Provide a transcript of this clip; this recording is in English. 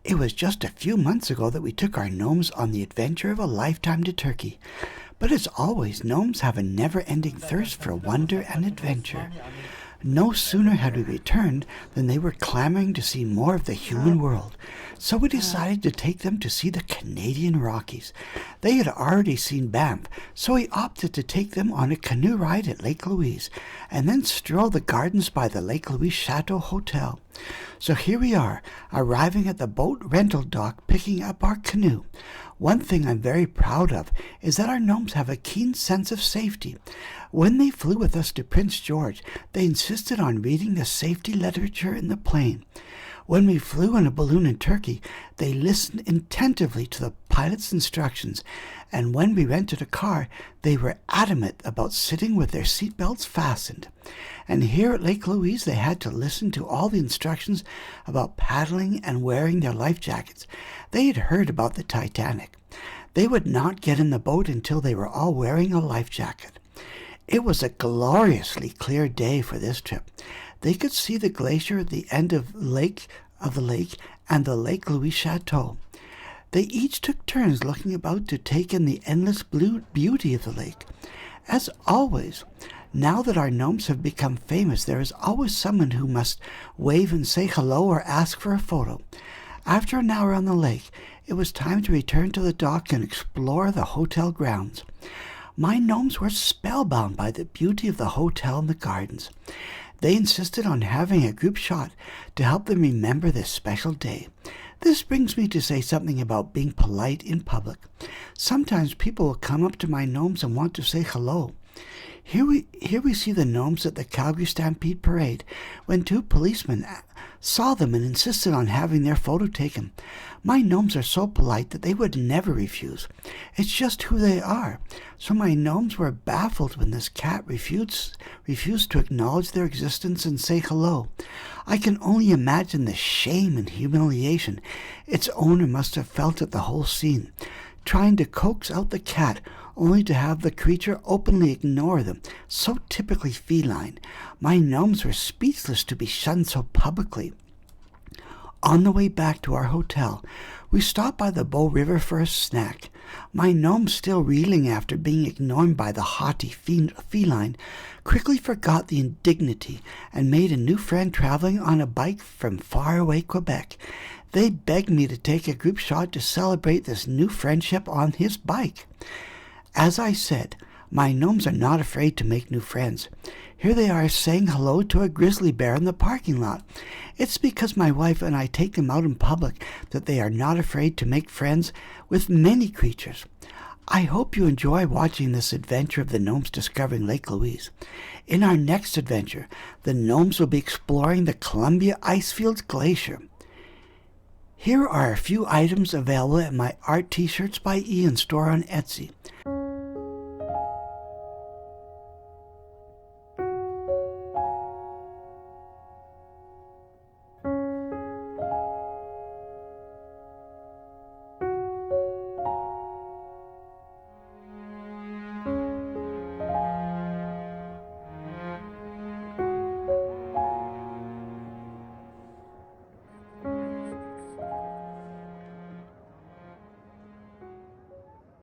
It was just a few months ago that we took our gnomes on the adventure of a lifetime to Turkey. But as always, gnomes have a never-ending thirst for wonder and adventure. No sooner had we returned than they were clamoring to see more of the human world, so we decided to take them to see the Canadian Rockies. They had already seen Banff, so we opted to take them on a canoe ride at Lake Louise, and then stroll the gardens by the Lake Louise Chateau Hotel. So here we are, arriving at the boat rental dock, picking up our canoe. One thing I'm very proud of is that our gnomes have a keen sense of safety. When they flew with us to Prince George, they insisted on reading the safety literature in the plane. When we flew in a balloon in Turkey, they listened attentively to the pilot's instructions, and when we rented a car, they were adamant about sitting with their seatbelts fastened. And here at Lake Louise, they had to listen to all the instructions about paddling and wearing their life jackets. They had heard about the Titanic. They would not get in the boat until they were all wearing a life jacket. It was a gloriously clear day for this trip. They could see the glacier at the end of the lake and the Lake Louise Chateau. They each took turns looking about to take in the endless blue beauty of the lake. As always, now that our gnomes have become famous, there is always someone who must wave and say hello or ask for a photo. After an hour on the lake, it was time to return to the dock and explore the hotel grounds. My gnomes were spellbound by the beauty of the hotel and the gardens. They insisted on having a group shot to help them remember this special day. This brings me to say something about being polite in public. Sometimes people will come up to my gnomes and want to say hello. Here we see the gnomes at the Calgary Stampede Parade when two policemen saw them and insisted on having their photo taken. My gnomes are so polite that they would never refuse. It's just who they are. So my gnomes were baffled when this cat refused to acknowledge their existence and say hello. I can only imagine the shame and humiliation its owner must have felt at the whole scene, trying to coax out the cat only to have the creature openly ignore them, so typically feline. My gnomes were speechless to be shunned so publicly. On the way back to our hotel, we stopped by the Bow River for a snack. My gnomes, still reeling after being ignored by the haughty feline, quickly forgot the indignity and made a new friend traveling on a bike from faraway Quebec. They begged me to take a group shot to celebrate this new friendship on his bike. As I said, my gnomes are not afraid to make new friends. Here they are saying hello to a grizzly bear in the parking lot. It's because my wife and I take them out in public that they are not afraid to make friends with many creatures. I hope you enjoy watching this adventure of the gnomes discovering Lake Louise. In our next adventure, the gnomes will be exploring the Columbia Icefields Glacier. Here are a few items available at my Art T-shirts by Ian store on Etsy.